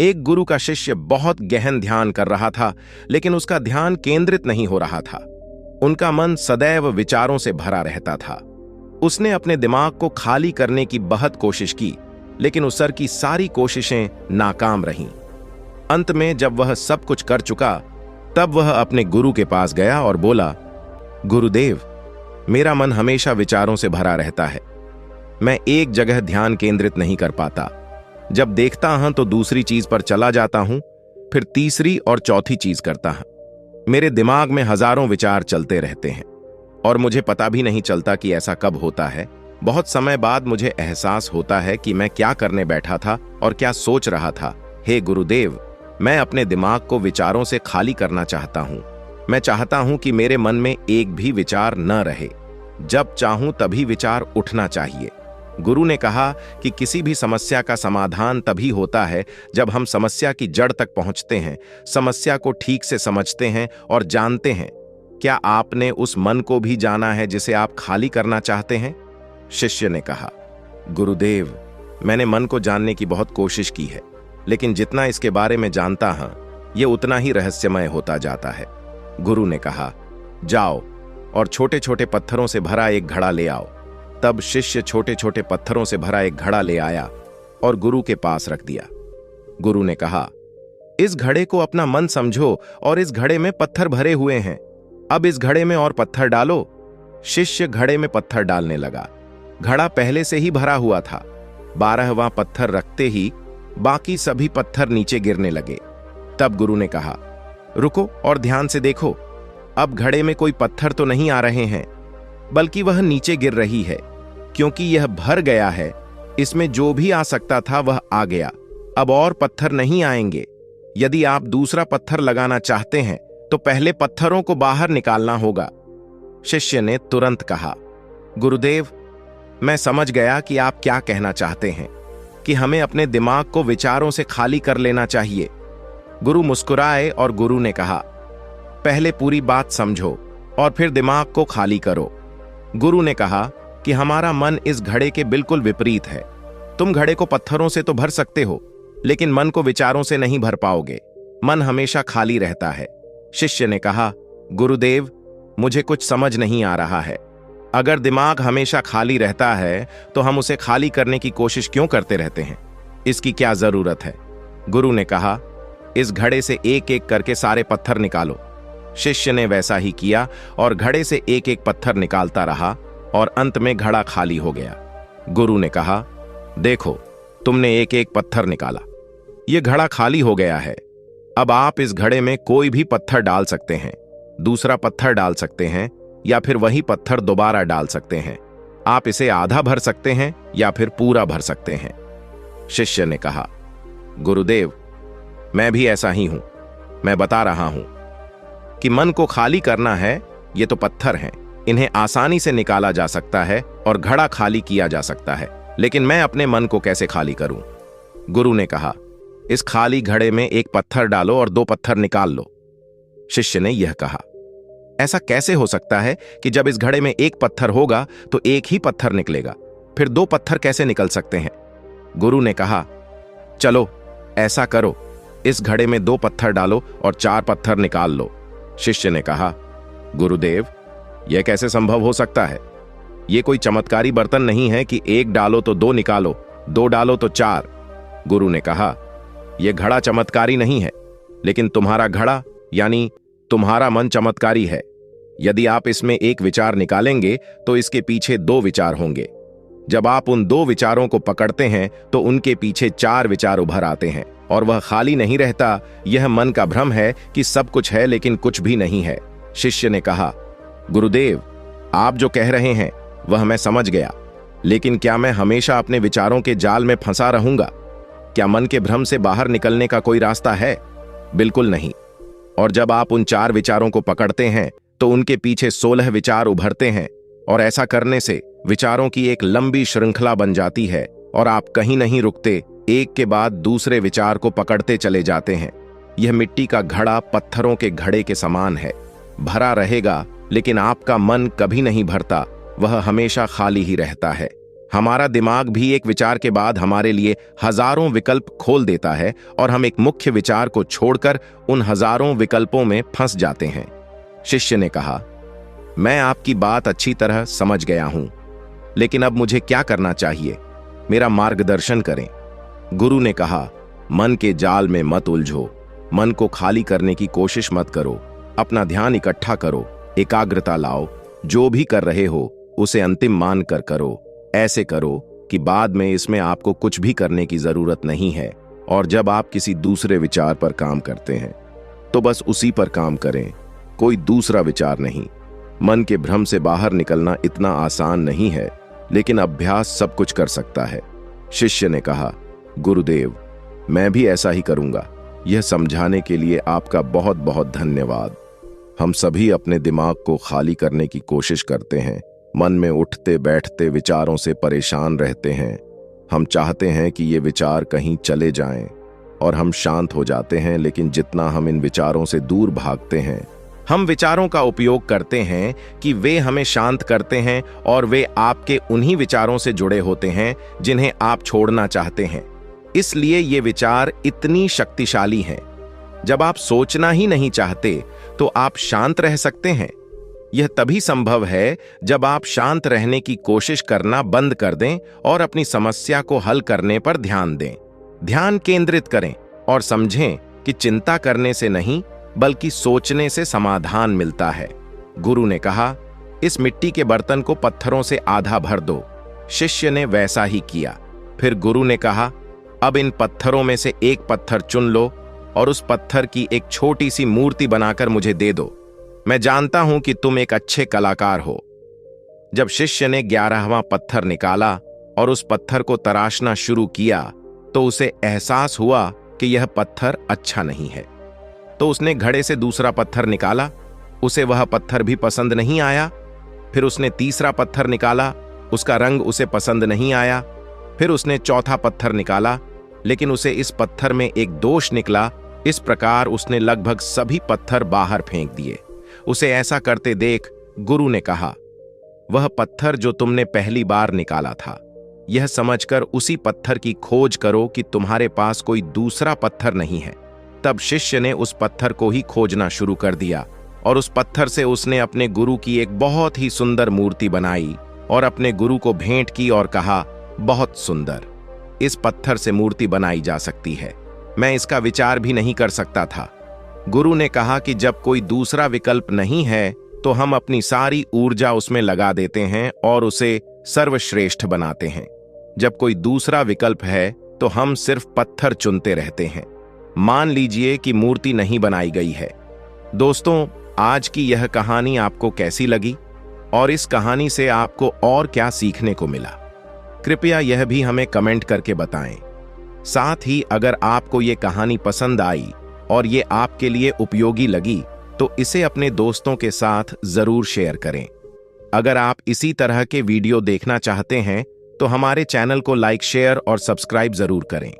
एक गुरु का शिष्य बहुत गहन ध्यान कर रहा था, लेकिन उसका ध्यान केंद्रित नहीं हो रहा था। उनका मन सदैव विचारों से भरा रहता था। उसने अपने दिमाग को खाली करने की बहुत कोशिश की, लेकिन उस की सारी कोशिशें नाकाम रहीं। अंत में जब वह सब कुछ कर चुका, तब वह अपने गुरु के पास गया और बोला, गुरुदेव, मेरा मन हमेशा विचारों से भरा रहता है। मैं एक जगह ध्यान केंद्रित नहीं कर पाता। जब देखता हूं तो दूसरी चीज पर चला जाता हूं, फिर तीसरी और चौथी चीज करता हूं। मेरे दिमाग में हजारों विचार चलते रहते हैं और मुझे पता भी नहीं चलता कि ऐसा कब होता है। बहुत समय बाद मुझे एहसास होता है कि मैं क्या करने बैठा था और क्या सोच रहा था। हे गुरुदेव, मैं अपने दिमाग को विचारों से खाली करना चाहता हूं। मैं चाहता हूं कि मेरे मन में एक भी विचार न रहे। जब चाहूं तभी विचार उठना चाहिए। गुरु ने कहा कि किसी भी समस्या का समाधान तभी होता है जब हम समस्या की जड़ तक पहुंचते हैं, समस्या को ठीक से समझते हैं और जानते हैं। क्या आपने उस मन को भी जाना है जिसे आप खाली करना चाहते हैं? शिष्य ने कहा, गुरुदेव, मैंने मन को जानने की बहुत कोशिश की है, लेकिन जितना इसके बारे में जानता हूं, यह उतना ही रहस्यमय होता जाता है। गुरु ने कहा, जाओ और छोटे छोटे पत्थरों से भरा एक घड़ा ले आओ। तब शिष्य छोटे छोटे पत्थरों से भरा एक घड़ा ले आया और गुरु के पास रख दिया। गुरु ने कहा, इस घड़े को अपना मन समझो और इस घड़े में पत्थर भरे हुए हैं। अब इस घड़े में और पत्थर डालो। शिष्य घड़े में पत्थर डालने लगा। घड़ा पहले से ही भरा हुआ था। 12वां पत्थर रखते ही बाकी सभी पत्थर नीचे गिरने लगे। तब गुरु ने कहा, रुको और ध्यान से देखो। अब घड़े में कोई पत्थर तो नहीं आ रहे हैं, बल्कि वह नीचे गिर रही है, क्योंकि यह भर गया है। इसमें जो भी आ सकता था वह आ गया। अब और पत्थर नहीं आएंगे। यदि आप दूसरा पत्थर लगाना चाहते हैं तो पहले पत्थरों को बाहर निकालना होगा। शिष्य ने तुरंत कहा, गुरुदेव, मैं समझ गया कि आप क्या कहना चाहते हैं, कि हमें अपने दिमाग को विचारों से खाली कर लेना चाहिए। गुरु मुस्कुराए और गुरु ने कहा, पहले पूरी बात समझो और फिर दिमाग को खाली करो। गुरु ने कहा कि हमारा मन इस घड़े के बिल्कुल विपरीत है। तुम घड़े को पत्थरों से तो भर सकते हो, लेकिन मन को विचारों से नहीं भर पाओगे। मन हमेशा खाली रहता है। शिष्य ने कहा, गुरुदेव, मुझे कुछ समझ नहीं आ रहा है। अगर दिमाग हमेशा खाली रहता है तो हम उसे खाली करने की कोशिश क्यों करते रहते हैं? इसकी क्या जरूरत है? गुरु ने कहा, इस घड़े से एक एक करके सारे पत्थर निकालो। शिष्य ने वैसा ही किया और घड़े से एक एक पत्थर निकालता रहा और अंत में घड़ा खाली हो गया। गुरु ने कहा, देखो, तुमने एक एक पत्थर निकाला। यह घड़ा खाली हो गया है। अब आप इस घड़े में कोई भी पत्थर डाल सकते हैं, दूसरा पत्थर डाल सकते हैं या फिर वही पत्थर दोबारा डाल सकते हैं। आप इसे आधा भर सकते हैं या फिर पूरा भर सकते हैं। शिष्य ने कहा, गुरुदेव, मैं भी ऐसा ही हूं। मैं बता रहा हूं कि मन को खाली करना है। ये तो पत्थर हैं, इन्हें आसानी से निकाला जा सकता है और घड़ा खाली किया जा सकता है, लेकिन मैं अपने मन को कैसे खाली करूं? गुरु ने कहा, इस खाली घड़े में एक पत्थर डालो और 2 पत्थर निकाल लो। शिष्य ने यह कहा, ऐसा कैसे हो सकता है कि जब इस घड़े में एक पत्थर होगा तो एक ही पत्थर निकलेगा, फिर 2 पत्थर कैसे निकल सकते हैं? गुरु ने कहा, चलो ऐसा करो, इस घड़े में 2 पत्थर डालो और 4 पत्थर निकाल लो। शिष्य ने कहा, गुरुदेव, यह कैसे संभव हो सकता है? यह कोई चमत्कारी बर्तन नहीं है कि 1 डालो तो 2 निकालो, 2 डालो तो 4। गुरु ने कहा, यह घड़ा चमत्कारी नहीं है, लेकिन तुम्हारा घड़ा यानी तुम्हारा मन चमत्कारी है। यदि आप इसमें एक विचार निकालेंगे तो इसके पीछे 2 विचार होंगे। जब आप उन 2 विचारों को पकड़ते हैं तो उनके पीछे 4 विचार उभर आते हैं और वह खाली नहीं रहता। यह मन का भ्रम है कि सब कुछ है लेकिन कुछ भी नहीं है। शिष्य ने कहा, गुरुदेव, आप जो कह रहे हैं वह मैं समझ गया, लेकिन क्या मैं हमेशा अपने विचारों के जाल में फंसा रहूंगा? क्या मन के भ्रम से बाहर निकलने का कोई रास्ता है? बिल्कुल नहीं। और जब आप उन 4 विचारों को पकड़ते हैं तो उनके पीछे 16 विचार उभरते हैं और ऐसा करने से विचारों की एक लंबी श्रृंखला बन जाती है और आप कहीं नहीं रुकते, एक के बाद दूसरे विचार को पकड़ते चले जाते हैं। यह मिट्टी का घड़ा पत्थरों के घड़े के समान है, भरा रहेगा, लेकिन आपका मन कभी नहीं भरता, वह हमेशा खाली ही रहता है। हमारा दिमाग भी एक विचार के बाद हमारे लिए हजारों विकल्प खोल देता है और हम एक मुख्य विचार को छोड़कर उन हजारों विकल्पों में फंस जाते हैं। शिष्य ने कहा, मैं आपकी बात अच्छी तरह समझ गया हूं, लेकिन अब मुझे क्या करना चाहिए? मेरा मार्गदर्शन करें। गुरु ने कहा, मन के जाल में मत उलझो, मन को खाली करने की कोशिश मत करो, अपना ध्यान इकट्ठा करो, एकाग्रता लाओ, जो भी कर रहे हो उसे अंतिम मान कर करो। ऐसे करो कि बाद में इसमें आपको कुछ भी करने की जरूरत नहीं है, और जब आप किसी दूसरे विचार पर काम करते हैं तो बस उसी पर काम करें, कोई दूसरा विचार नहीं। मन के भ्रम से बाहर निकलना इतना आसान नहीं है, लेकिन अभ्यास सब कुछ कर सकता है। शिष्य ने कहा, गुरुदेव, मैं भी ऐसा ही करूंगा। यह समझाने के लिए आपका बहुत बहुत धन्यवाद। हम सभी अपने दिमाग को खाली करने की कोशिश करते हैं, मन में उठते बैठते विचारों से परेशान रहते हैं। हम चाहते हैं कि ये विचार कहीं चले जाएं और हम शांत हो जाते हैं, लेकिन जितना हम इन विचारों से दूर भागते हैं, हम विचारों का उपयोग करते हैं कि वे हमें शांत करते हैं, और वे आपके उन्हीं विचारों से जुड़े होते हैं जिन्हें आप छोड़ना चाहते हैं। इसलिए ये विचार इतनी शक्तिशाली हैं। जब आप सोचना ही नहीं चाहते तो आप शांत रह सकते हैं। यह तभी संभव है जब आप शांत रहने की कोशिश करना बंद कर दें और अपनी समस्या को हल करने पर ध्यान दें। ध्यान केंद्रित करें और समझें कि चिंता करने से नहीं, बल्कि सोचने से समाधान मिलता है। गुरु ने कहा, इस मिट्टी के बर्तन को पत्थरों से आधा भर दो। शिष्य ने वैसा ही किया। फिर गुरु ने कहा, अब इन पत्थरों में से एक पत्थर चुन लो और उस पत्थर की एक छोटी सी मूर्ति बनाकर मुझे दे दो। मैं जानता हूं कि तुम एक अच्छे कलाकार हो। जब शिष्य ने 11वां पत्थर निकाला और उस पत्थर को तराशना शुरू किया, तो उसे एहसास हुआ कि यह पत्थर अच्छा नहीं है। तो उसने घड़े से दूसरा पत्थर निकाला, उसे वह पत्थर भी पसंद नहीं आया। फिर उसने तीसरा पत्थर निकाला, उसका रंग उसे पसंद नहीं आया। फिर उसने चौथा पत्थर निकाला, लेकिन उसे इस पत्थर में एक दोष निकला। इस प्रकार उसने लगभग सभी पत्थर बाहर फेंक दिए। उसे ऐसा करते देख गुरु ने कहा, वह पत्थर जो तुमने पहली बार निकाला था, यह समझकर उसी पत्थर की खोज करो कि तुम्हारे पास कोई दूसरा पत्थर नहीं है। तब शिष्य ने उस पत्थर को ही खोजना शुरू कर दिया और उस पत्थर से उसने अपने गुरु की एक बहुत ही सुंदर मूर्ति बनाई और अपने गुरु को भेंट की और कहा, बहुत सुंदर, इस पत्थर से मूर्ति बनाई जा सकती है। मैं इसका विचार भी नहीं कर सकता था। गुरु ने कहा कि जब कोई दूसरा विकल्प नहीं है तो हम अपनी सारी ऊर्जा उसमें लगा देते हैं और उसे सर्वश्रेष्ठ बनाते हैं। जब कोई दूसरा विकल्प है तो हम सिर्फ पत्थर चुनते रहते हैं। मान लीजिए कि मूर्ति नहीं बनाई गई है। दोस्तों, आज की यह कहानी आपको कैसी लगी और इस कहानी से आपको और क्या सीखने को मिला? कृपया यह भी हमें कमेंट करके बताएं। साथ ही अगर आपको ये कहानी पसंद आई और ये आपके लिए उपयोगी लगी तो इसे अपने दोस्तों के साथ जरूर शेयर करें। अगर आप इसी तरह के वीडियो देखना चाहते हैं तो हमारे चैनल को लाइक, शेयर और सब्सक्राइब जरूर करें।